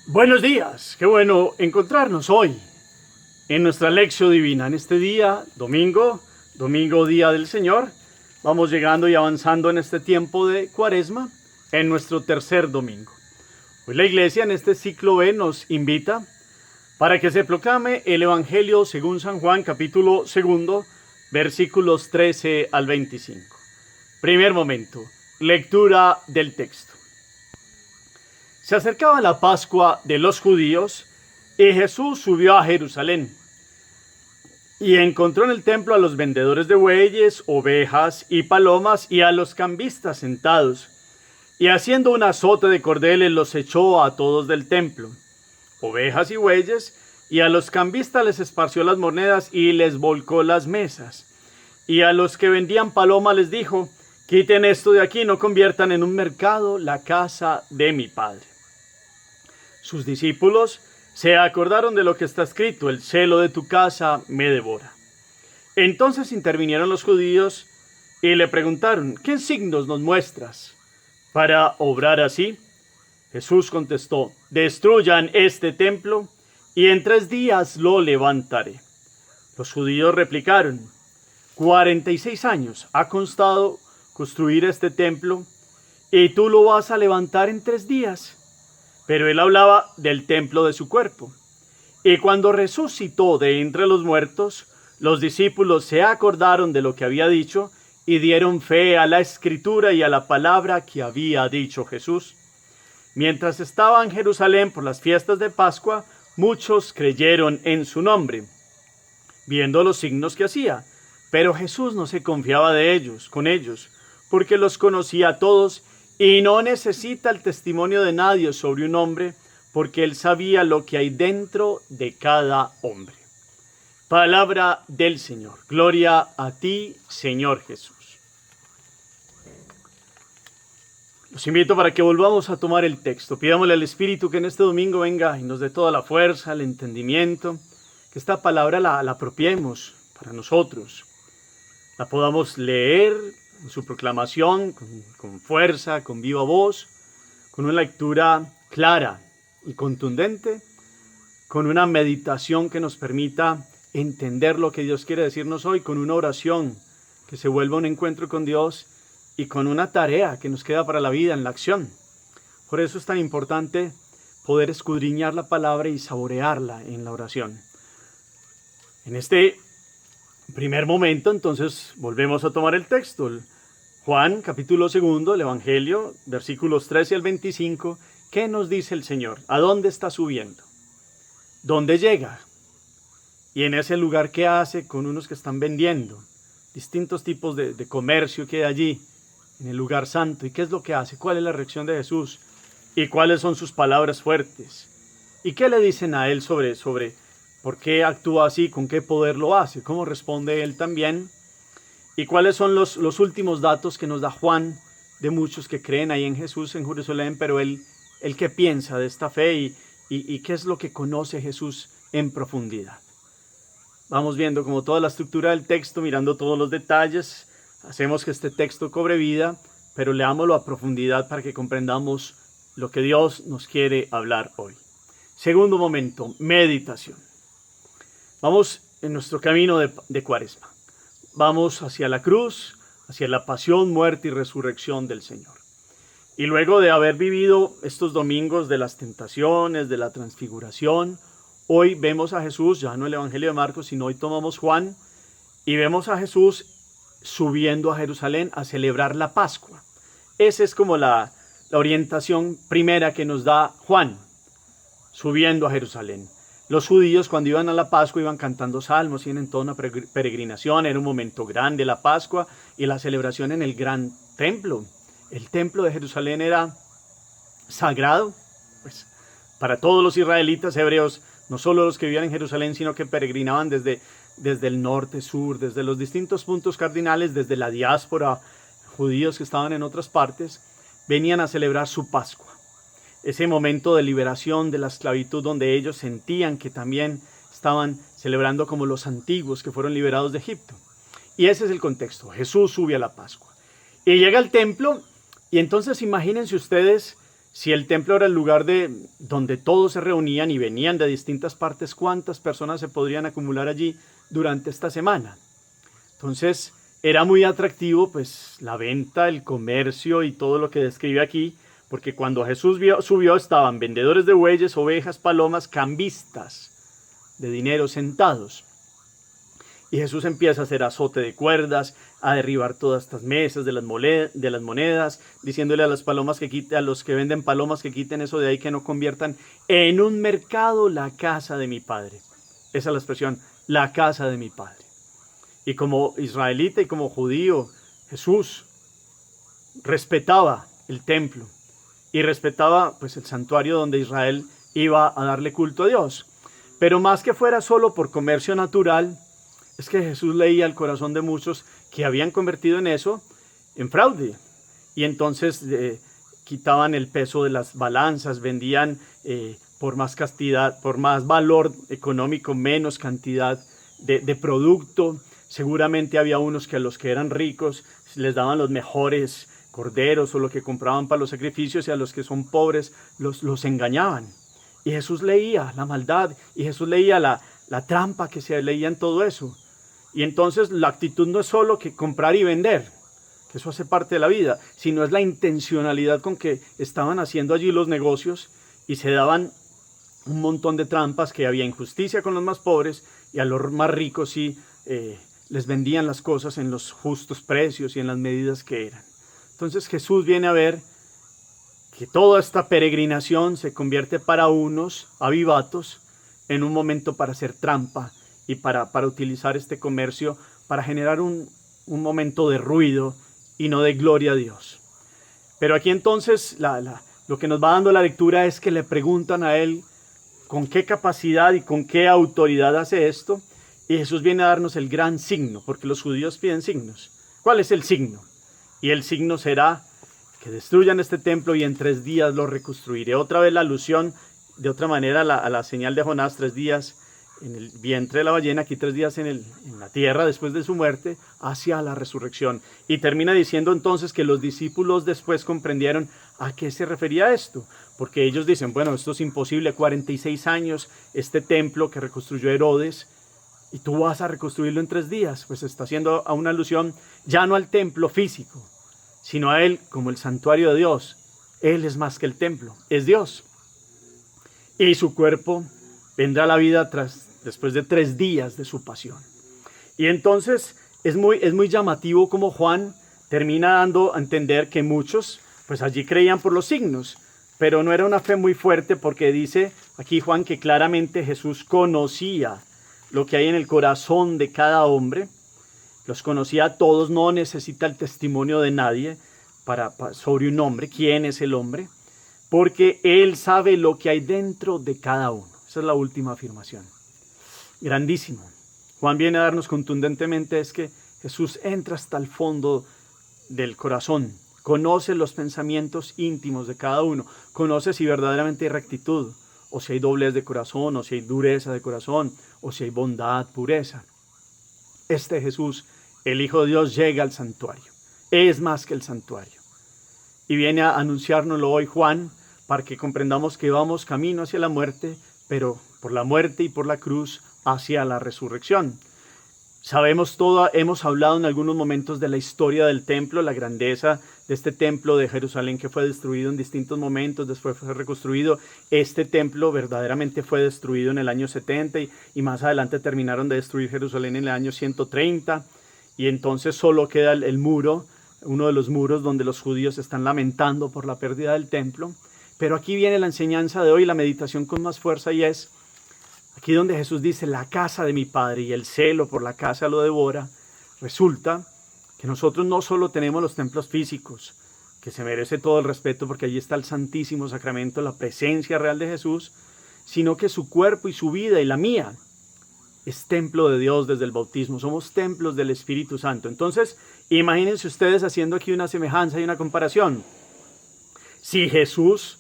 Buenos días, qué bueno encontrarnos hoy en nuestra lección divina. En este día, domingo día del Señor, vamos llegando y avanzando en este tiempo de Cuaresma, en nuestro tercer domingo. Hoy la Iglesia en este ciclo B nos invita para que se proclame el Evangelio según San Juan, capítulo 2, versículos 13 al 25. Primer momento, lectura del texto. Se acercaba la Pascua de los judíos y Jesús subió a Jerusalén y encontró en el templo a los vendedores de bueyes, ovejas y palomas y a los cambistas sentados, y haciendo un azote de cordeles los echó a todos del templo, ovejas y bueyes, y a los cambistas les esparció las monedas y les volcó las mesas, y a los que vendían palomas les dijo: quiten esto de aquí, no conviertan en un mercado la casa de mi Padre. Sus discípulos se acordaron de lo que está escrito: el celo de tu casa me devora. Entonces intervinieron los judíos y le preguntaron: ¿qué signos nos muestras para obrar así? Jesús contestó: destruyan este templo y en 3 días lo levantaré. Los judíos replicaron: 46 años ha costado construir este templo y tú lo vas a levantar en 3 días. Pero él hablaba del templo de su cuerpo. Y cuando resucitó de entre los muertos, los discípulos se acordaron de lo que había dicho y dieron fe a la escritura y a la palabra que había dicho Jesús. Mientras estaba en Jerusalén por las fiestas de Pascua, muchos creyeron en su nombre, viendo los signos que hacía. Pero Jesús no se confiaba con ellos, porque los conocía a todos y no necesita el testimonio de nadie sobre un hombre, porque él sabía lo que hay dentro de cada hombre. Palabra del Señor. Gloria a ti, Señor Jesús. Los invito para que volvamos a tomar el texto. Pidámosle al Espíritu que en este domingo venga y nos dé toda la fuerza, el entendimiento, que esta palabra la apropiemos para nosotros, la podamos leer en su proclamación con fuerza, con viva voz, con una lectura clara y contundente, con una meditación que nos permita entender lo que Dios quiere decirnos hoy, con una oración que se vuelva un encuentro con Dios y con una tarea que nos queda para la vida en la acción. Por eso es tan importante poder escudriñar la palabra y saborearla en la oración. En este primer momento, entonces, volvemos a tomar el texto. Juan, capítulo 2, el Evangelio, versículos 13 al 25. ¿Qué nos dice el Señor? ¿A dónde está subiendo? ¿Dónde llega? Y en ese lugar, ¿qué hace con unos que están vendiendo? Distintos tipos de comercio que hay allí, en el lugar santo. ¿Y qué es lo que hace? ¿Cuál es la reacción de Jesús? ¿Y cuáles son sus palabras fuertes? ¿Y qué le dicen a él sobre por qué actúa así, con qué poder lo hace? ¿Cómo responde él también? ¿Y cuáles son los últimos datos que nos da Juan de muchos que creen ahí en Jesús, en Jerusalén, pero él qué piensa de esta fe y qué es lo que conoce Jesús en profundidad? Vamos viendo como toda la estructura del texto, mirando todos los detalles, hacemos que este texto cobre vida, pero leámoslo a profundidad para que comprendamos lo que Dios nos quiere hablar hoy. Segundo momento, meditación. Vamos en nuestro camino de Cuaresma. Vamos hacia la cruz, hacia la pasión, muerte y resurrección del Señor. Y luego de haber vivido estos domingos de las tentaciones, de la transfiguración, hoy vemos a Jesús, ya no el Evangelio de Marcos, sino hoy tomamos Juan, y vemos a Jesús subiendo a Jerusalén a celebrar la Pascua. Esa es como la orientación primera que nos da Juan, subiendo a Jerusalén. Los judíos cuando iban a la Pascua iban cantando salmos, iban en toda una peregrinación, era un momento grande la Pascua y la celebración en el gran templo. El templo de Jerusalén era sagrado, pues, para todos los israelitas hebreos, no solo los que vivían en Jerusalén, sino que peregrinaban desde el norte, sur, desde los distintos puntos cardinales, desde la diáspora, judíos que estaban en otras partes, venían a celebrar su Pascua. Ese momento de liberación de la esclavitud donde ellos sentían que también estaban celebrando como los antiguos que fueron liberados de Egipto. Y ese es el contexto. Jesús sube a la Pascua. Y llega al templo y entonces imagínense ustedes Si el templo era el lugar donde todos se reunían y venían de distintas partes, ¿cuántas personas se podrían acumular allí durante esta semana? Entonces era muy atractivo pues la venta, el comercio y todo lo que describe aquí, porque cuando Jesús subió estaban vendedores de bueyes, ovejas, palomas, cambistas de dinero sentados. Y Jesús empieza a hacer azote de cuerdas, a derribar todas estas mesas de las monedas, diciéndole a las palomas a los que venden palomas que quiten eso de ahí, que no conviertan en un mercado la casa de mi Padre. Esa es la expresión, la casa de mi Padre. Y como israelita y como judío, Jesús respetaba el templo y respetaba pues el santuario donde Israel iba a darle culto a Dios. Pero más que fuera solo por comercio natural, es que Jesús leía el corazón de muchos que habían convertido en eso en fraude. Y entonces quitaban el peso de las balanzas, vendían por más cantidad, por más valor económico, menos cantidad de producto. Seguramente había unos que a los que eran ricos les daban los mejores corderos o lo que compraban para los sacrificios, y a los que son pobres los engañaban. Y Jesús leía la maldad, y Jesús leía la trampa que se leía en todo eso. Y entonces la actitud no es solo que comprar y vender, que eso hace parte de la vida, sino es la intencionalidad con que estaban haciendo allí los negocios, y se daban un montón de trampas, que había injusticia con los más pobres y a los más ricos sí les vendían las cosas en los justos precios y en las medidas que eran. Entonces Jesús viene a ver que toda esta peregrinación se convierte para unos avivatos en un momento para hacer trampa y para utilizar este comercio para generar un momento de ruido y no de gloria a Dios. Pero aquí entonces lo que nos va dando la lectura es que le preguntan a él con qué capacidad y con qué autoridad hace esto, y Jesús viene a darnos el gran signo, porque los judíos piden signos. ¿Cuál es el signo? Y el signo será que destruyan este templo y en 3 días lo reconstruiré. Otra vez la alusión, de otra manera, a la señal de Jonás, 3 días en el vientre de la ballena, aquí 3 días en la tierra después de su muerte, hacia la resurrección. Y termina diciendo entonces que los discípulos después comprendieron a qué se refería esto, porque ellos dicen, bueno, esto es imposible, 46 años, este templo que reconstruyó Herodes, y tú vas a reconstruirlo en 3 días. Pues está haciendo a una alusión ya no al templo físico, sino a él como el santuario de Dios. Él es más que el templo, es Dios. Y su cuerpo vendrá a la vida después de 3 días de su pasión. Y entonces es muy llamativo como Juan termina dando a entender que muchos pues allí creían por los signos, pero no era una fe muy fuerte, porque dice aquí Juan que claramente Jesús conocía lo que hay en el corazón de cada hombre, los conocía a todos, no necesita el testimonio de nadie sobre un hombre, quién es el hombre, porque él sabe lo que hay dentro de cada uno. Esa es la última afirmación. Grandísimo. Juan viene a darnos contundentemente es que Jesús entra hasta el fondo del corazón, conoce los pensamientos íntimos de cada uno, conoce si verdaderamente hay rectitud, o si hay doblez de corazón, o si hay dureza de corazón, o si hay bondad, pureza. Este Jesús, el Hijo de Dios, llega al santuario. Es más que el santuario. Y viene a anunciárnoslo hoy Juan, para que comprendamos que vamos camino hacia la muerte, pero por la muerte y por la cruz hacia la resurrección. Sabemos todo, hemos hablado en algunos momentos de la historia del templo, la grandeza de este templo de Jerusalén que fue destruido en distintos momentos, después fue reconstruido. Este templo verdaderamente fue destruido en el año 70 y más adelante terminaron de destruir Jerusalén en el año 130, y entonces solo queda el muro, uno de los muros donde los judíos están lamentando por la pérdida del templo. Pero aquí viene la enseñanza de hoy, la meditación con más fuerza, y es aquí donde Jesús dice la casa de mi Padre y el celo por la casa lo devora. Resulta que nosotros no solo tenemos los templos físicos, que se merece todo el respeto porque allí está el Santísimo Sacramento, la presencia real de Jesús, sino que su cuerpo y su vida y la mía es templo de Dios desde el bautismo. Somos templos del Espíritu Santo. Entonces, imagínense ustedes haciendo aquí una semejanza y una comparación. Si Jesús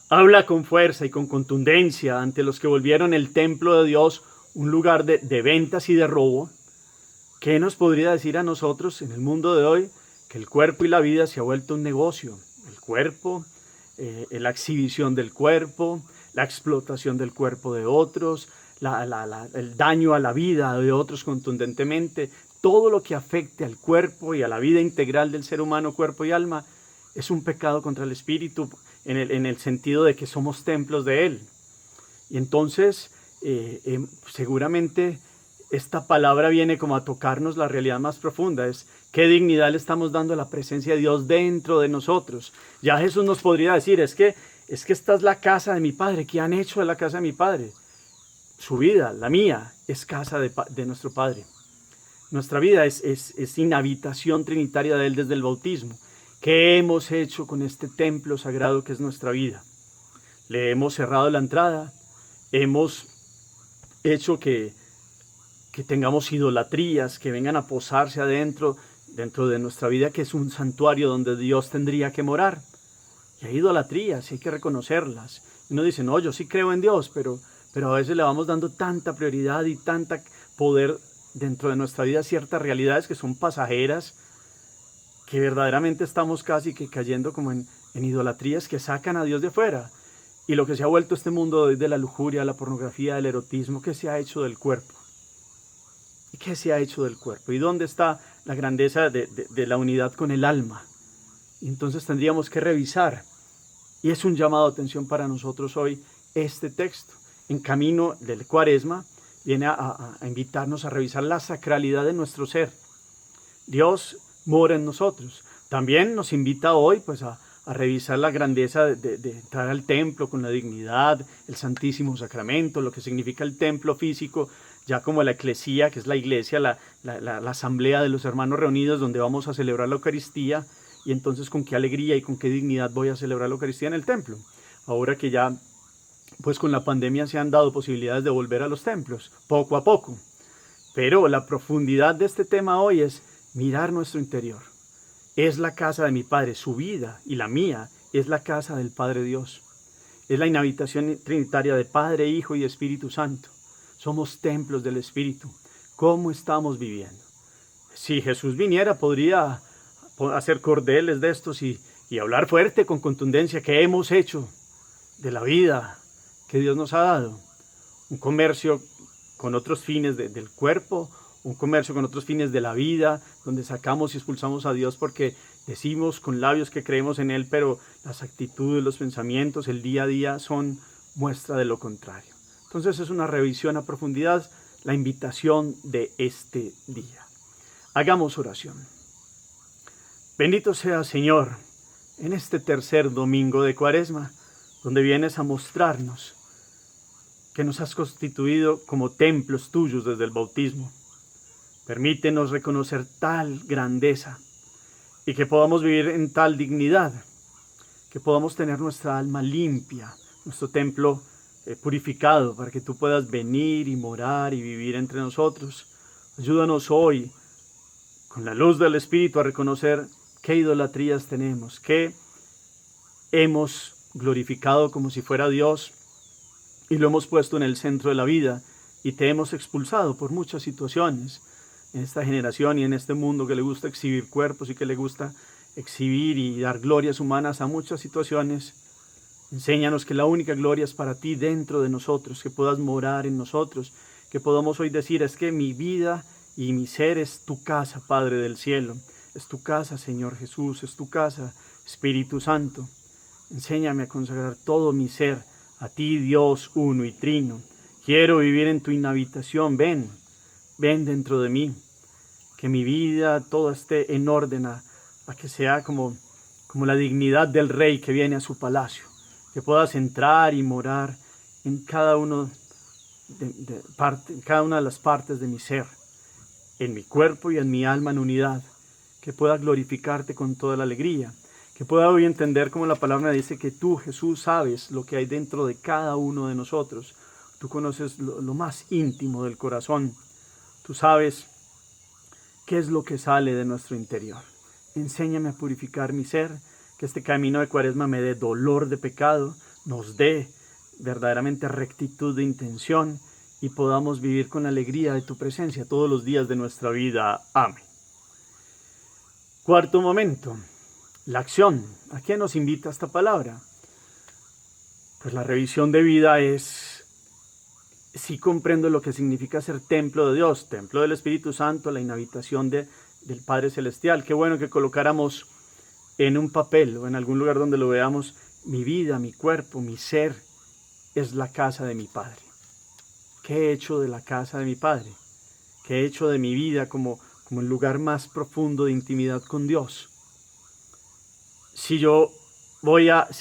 habla con fuerza y con contundencia ante los que volvieron el templo de Dios un lugar de ventas y de robo, ¿qué nos podría decir a nosotros en el mundo de hoy? Que el cuerpo y la vida se ha vuelto un negocio. El cuerpo, la exhibición del cuerpo, la explotación del cuerpo de otros, el daño a la vida de otros contundentemente. Todo lo que afecte al cuerpo y a la vida integral del ser humano, cuerpo y alma, es un pecado contra el espíritu en el sentido de que somos templos de él. Y entonces seguramente esta palabra viene como a tocarnos la realidad más profunda, es qué dignidad le estamos dando a la presencia de Dios dentro de nosotros. Ya Jesús nos podría decir, es que esta es la casa de mi Padre. ¿Qué han hecho de la casa de mi Padre? Su vida, la mía, es casa de nuestro Padre. Nuestra vida es inhabitación trinitaria de Él desde el bautismo. ¿Qué hemos hecho con este templo sagrado que es nuestra vida? Le hemos cerrado la entrada, hemos hecho que tengamos idolatrías, que vengan a posarse dentro de nuestra vida, que es un santuario donde Dios tendría que morar. Y hay idolatrías, hay que reconocerlas. Uno dice, no, yo sí creo en Dios, pero a veces le vamos dando tanta prioridad y tanta poder dentro de nuestra vida a ciertas realidades que son pasajeras, que verdaderamente estamos casi que cayendo como en idolatrías que sacan a Dios de fuera. Y lo que se ha vuelto este mundo de la lujuria, la pornografía, el erotismo, ¿qué se ha hecho del cuerpo? ¿Y qué se ha hecho del cuerpo? ¿Y dónde está la grandeza de la unidad con el alma? Y entonces tendríamos que revisar. Y es un llamado de atención para nosotros hoy este texto. En camino del Cuaresma viene a invitarnos a revisar la sacralidad de nuestro ser. Dios mora en nosotros. También nos invita hoy pues a revisar la grandeza de entrar al templo con la dignidad, el Santísimo Sacramento, lo que significa el templo físico, ya como la eclesía, que es la iglesia, la asamblea de los hermanos reunidos donde vamos a celebrar la Eucaristía. Y entonces con qué alegría y con qué dignidad voy a celebrar la Eucaristía en el templo. Ahora que ya pues con la pandemia se han dado posibilidades de volver a los templos, poco a poco. Pero la profundidad de este tema hoy es mirar nuestro interior. Es la casa de mi Padre, su vida y la mía es la casa del Padre Dios. Es la inhabitación trinitaria de Padre, Hijo y Espíritu Santo. Somos templos del Espíritu. ¿Cómo estamos viviendo? Si Jesús viniera, podría hacer cordeles de estos y hablar fuerte, con contundencia, ¿qué hemos hecho de la vida que Dios nos ha dado? Un comercio con otros fines del cuerpo, un comercio con otros fines de la vida, donde sacamos y expulsamos a Dios porque decimos con labios que creemos en Él, pero las actitudes, los pensamientos, el día a día son muestra de lo contrario. Entonces es una revisión a profundidad, la invitación de este día. Hagamos oración. Bendito sea, Señor, en este tercer domingo de Cuaresma, donde vienes a mostrarnos que nos has constituido como templos tuyos desde el bautismo. Permítenos reconocer tal grandeza y que podamos vivir en tal dignidad, que podamos tener nuestra alma limpia, nuestro templo purificado, para que tú puedas venir y morar y vivir entre nosotros. Ayúdanos hoy, con la luz del Espíritu, a reconocer qué idolatrías tenemos, qué hemos glorificado como si fuera Dios y lo hemos puesto en el centro de la vida y te hemos expulsado por muchas situaciones en esta generación y en este mundo que le gusta exhibir cuerpos y que le gusta exhibir y dar glorias humanas a muchas situaciones. Enséñanos que la única gloria es para ti dentro de nosotros, que puedas morar en nosotros, que podamos hoy decir, es que mi vida y mi ser es tu casa, Padre del cielo. Es tu casa, Señor Jesús, es tu casa, Espíritu Santo. Enséñame a consagrar todo mi ser a ti, Dios uno y trino. Quiero vivir en tu inhabitación, ven dentro de mí. Que mi vida todo esté en orden a que sea como la dignidad del rey que viene a su palacio. Que puedas entrar y morar en cada una de las partes de mi ser, en mi cuerpo y en mi alma en unidad. Que pueda glorificarte con toda la alegría, que pueda hoy entender como la palabra dice que tú, Jesús, sabes lo que hay dentro de cada uno de nosotros. Tú conoces lo más íntimo del corazón. Tú sabes qué es lo que sale de nuestro interior. Enséñame a purificar mi ser, que este camino de Cuaresma me dé dolor de pecado, nos dé verdaderamente rectitud de intención y podamos vivir con alegría de tu presencia todos los días de nuestra vida. Amén. Cuarto momento, la acción. ¿A qué nos invita esta palabra? pues la revisión de vida es, sí comprendo lo que significa ser templo de Dios, templo del Espíritu Santo, la inhabitación del Padre Celestial. Qué bueno que colocáramos en un papel o en algún lugar donde lo veamos, mi vida, mi cuerpo, mi ser es la casa de mi Padre. ¿Qué he hecho de la casa de mi Padre? ¿Qué he hecho de mi vida como el lugar más profundo de intimidad con Dios? Si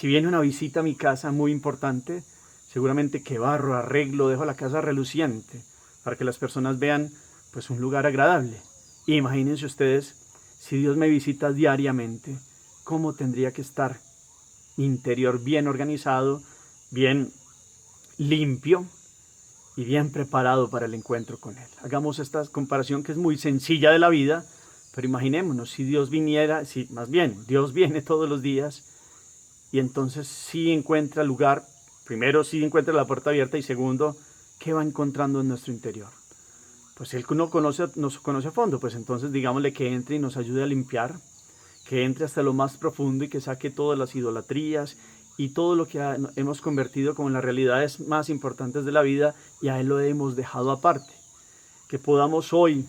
viene una visita a mi casa muy importante, seguramente que barro, arreglo, dejo la casa reluciente para que las personas vean pues un lugar agradable. Imagínense ustedes, si Dios me visita diariamente, ¿cómo tendría que estar mi interior bien organizado, bien limpio y bien preparado para el encuentro con Él? Hagamos esta comparación que es muy sencilla de la vida, pero imaginémonos si Dios viniera, más bien, Dios viene todos los días y entonces sí encuentra lugar, primero sí encuentra la puerta abierta y segundo, ¿qué va encontrando en nuestro interior? Pues Él nos conoce a fondo, pues entonces digámosle que entre y nos ayude a limpiar, que entre hasta lo más profundo y que saque todas las idolatrías y todo lo que hemos convertido como en las realidades más importantes de la vida y a Él lo hemos dejado aparte. Que podamos hoy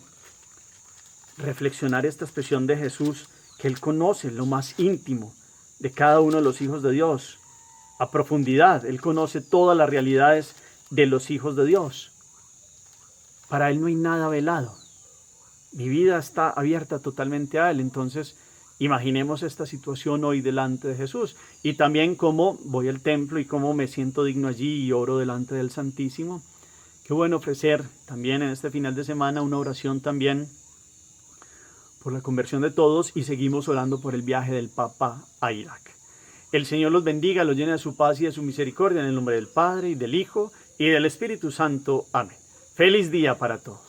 reflexionar esta expresión de Jesús, que Él conoce lo más íntimo de cada uno de los hijos de Dios, a profundidad. Él conoce todas las realidades de los hijos de Dios. Para Él no hay nada velado. Mi vida está abierta totalmente a Él. Entonces, imaginemos esta situación hoy delante de Jesús. Y también cómo voy al templo y cómo me siento digno allí y oro delante del Santísimo. Qué bueno ofrecer también en este final de semana una oración también por la conversión de todos y seguimos orando por el viaje del Papa a Irak. El Señor los bendiga, los llene de su paz y de su misericordia en el nombre del Padre y del Hijo y del Espíritu Santo. Amén. Feliz día para todos.